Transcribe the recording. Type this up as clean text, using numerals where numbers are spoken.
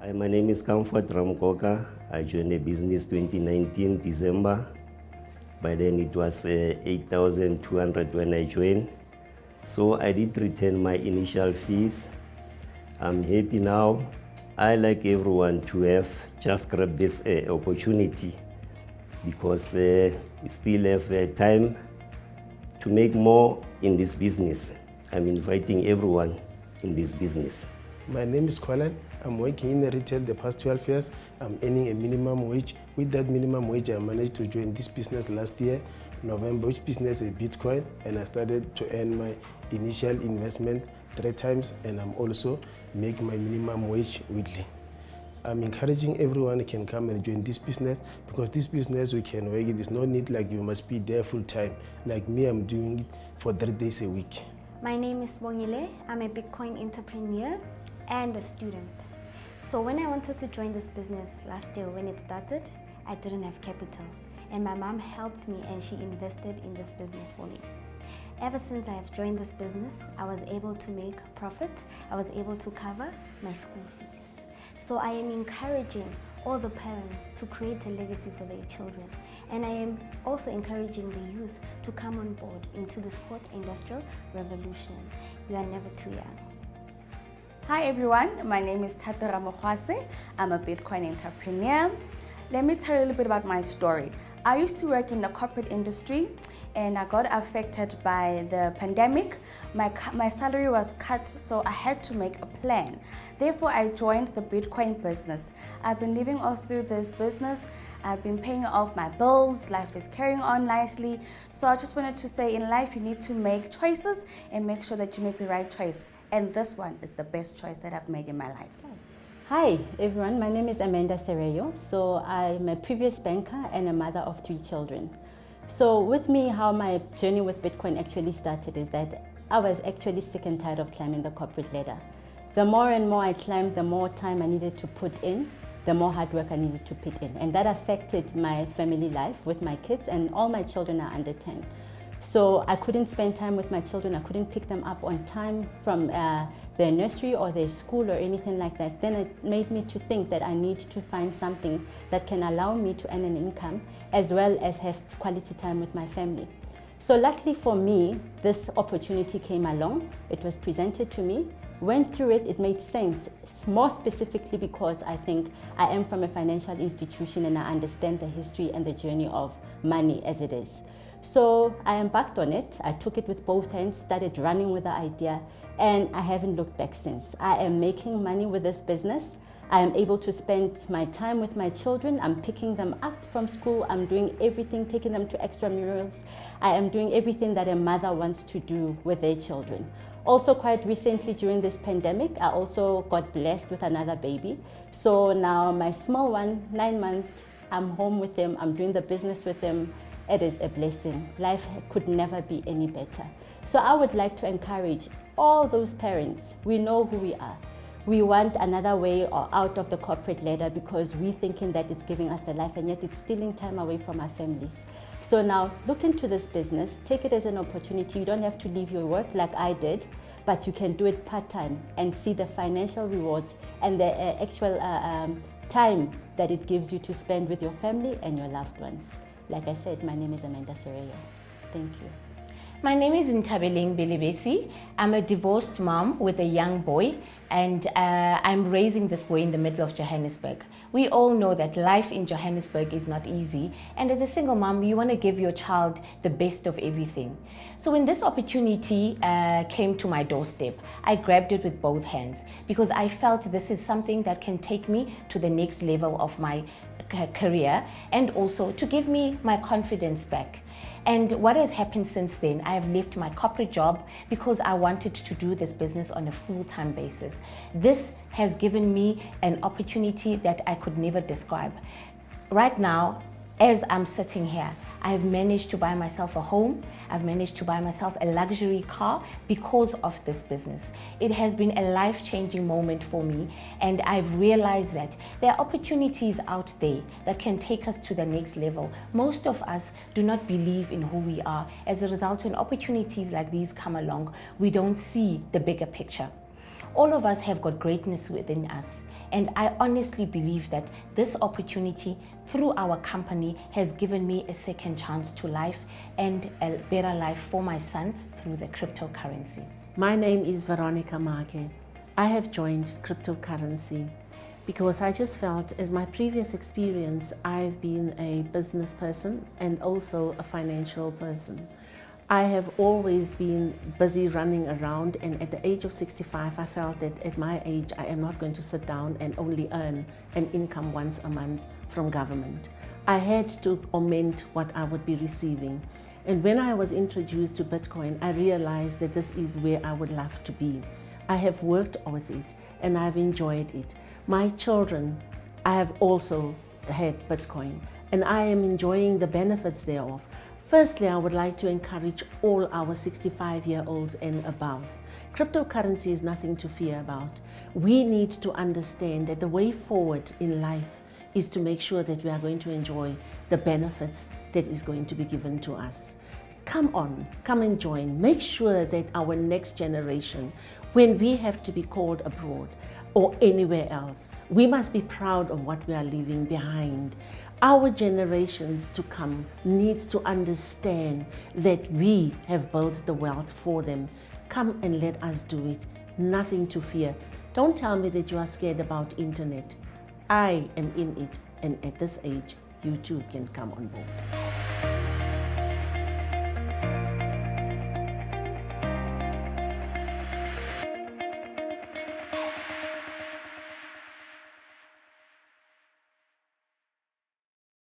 Hi, my name is Comfort Ramkoka. I joined the business 2019 December. By then it was 8,200 when I joined. So I did return my initial fees. I'm happy now. I like everyone to have just grab this opportunity because we still have time to make more in this business. I'm inviting everyone in this business. My name is Colin. I'm working in the retail the past 12 years. I'm earning a minimum wage. With that minimum wage, I managed to join this business last year, November, which business is Bitcoin, and I started to earn my initial investment 3 times, and I'm also making my minimum wage weekly. I'm encouraging everyone who can come and join this business because this business we can work it. There's no need like you must be there full time. Like me, I'm doing it for 3 days a week. My name is Bongile. I'm a Bitcoin entrepreneur and a student. So when I wanted to join this business last year when it started, I didn't have capital. And my mom helped me and she invested in this business for me. Ever since I have joined this business, I was able to make profit. I was able to cover my school fees. So I am encouraging all the parents to create a legacy for their children. And I am also encouraging the youth to come on board into this 4th industrial revolution. You are never too young. Hi everyone, my name is Tato Ramokwase. I'm a Bitcoin entrepreneur. Let me tell you a little bit about my story. I used to work in the corporate industry and I got affected by the pandemic. My salary was cut, so I had to make a plan. Therefore, I joined the Bitcoin business. I've been living all through this business. I've been paying off my bills. Life is carrying on nicely. So I just wanted to say in life, you need to make choices and make sure that you make the right choice. And this one is the best choice that I've made in my life. Hi everyone, my name is Amanda Sereyo. So I'm a previous banker and a mother of 3 children. So with me, how my journey with Bitcoin actually started is that I was actually sick and tired of climbing the corporate ladder. The more and more I climbed, the more time I needed to put in, the more hard work I needed to put in. And that affected my family life with my kids, and all my children are under 10. So I couldn't spend time with my children. I couldn't pick them up on time from their nursery or their school or anything like that. Then it made me to think that I need to find something that can allow me to earn an income as well as have quality time with my family. So luckily for me, this opportunity came along. It was presented to me, went through it, it made sense, more specifically because I think I am from a financial institution and I understand the history and the journey of money as it is. So I embarked on it. I took it with both hands, started running with the idea, and I haven't looked back since. I am making money with this business. I am able to spend my time with my children. I'm picking them up from school. I'm doing everything, taking them to extramurals. I am doing everything that a mother wants to do with their children. Also, quite recently during this pandemic, I also got blessed with another baby. So now my small one, 9 months, I'm home with him. I'm doing the business with him. It is a blessing. Life could never be any better. So I would like to encourage all those parents. We know who we are. We want another way or out of the corporate ladder because we're thinking that it's giving us the life and yet it's stealing time away from our families. So now look into this business, take it as an opportunity. You don't have to leave your work like I did, but you can do it part-time and see the financial rewards and the actual time that it gives you to spend with your family and your loved ones. Like I said, my name is Amanda Sereyo. Thank you. My name is Ntabeleng Belebesi. I'm a divorced mom with a young boy, and I'm raising this boy in the middle of Johannesburg. We all know that life in Johannesburg is not easy, and as a single mom, you want to give your child the best of everything. So when this opportunity came to my doorstep, I grabbed it with both hands because I felt this is something that can take me to the next level of my career and also to give me my confidence back. And what has happened since then, I have left my corporate job because I wanted to do this business on a full-time basis. This has given me an opportunity that I could never describe. Right now, as I'm sitting here, I've managed to buy myself a home. I've managed to buy myself a luxury car because of this business. It has been a life-changing moment for me, and I've realized that there are opportunities out there that can take us to the next level. Most of us do not believe in who we are. As a result, when opportunities like these come along, we don't see the bigger picture. All of us have got greatness within us. And I honestly believe that this opportunity through our company has given me a second chance to life and a better life for my son through the cryptocurrency. My name is Veronica Mage. I have joined cryptocurrency because I just felt, as my previous experience, I've been a business person and also a financial person. I have always been busy running around, and at the age of 65, I felt that at my age, I am not going to sit down and only earn an income once a month from government. I had to augment what I would be receiving. And when I was introduced to Bitcoin, I realized that this is where I would love to be. I have worked with it and I've enjoyed it. My children, I have also had Bitcoin and I am enjoying the benefits thereof. Firstly, I would like to encourage all our 65-year-olds and above. Cryptocurrency is nothing to fear about. We need to understand that the way forward in life is to make sure that we are going to enjoy the benefits that is going to be given to us. Come on, come and join. Make sure that our next generation, when we have to be called abroad or anywhere else, we must be proud of what we are leaving behind. Our generations to come needs to understand that we have built the wealth for them. Come and let us do it. Nothing to fear. Don't tell me that you are scared about internet. I am in it, and at this age, you too can come on board.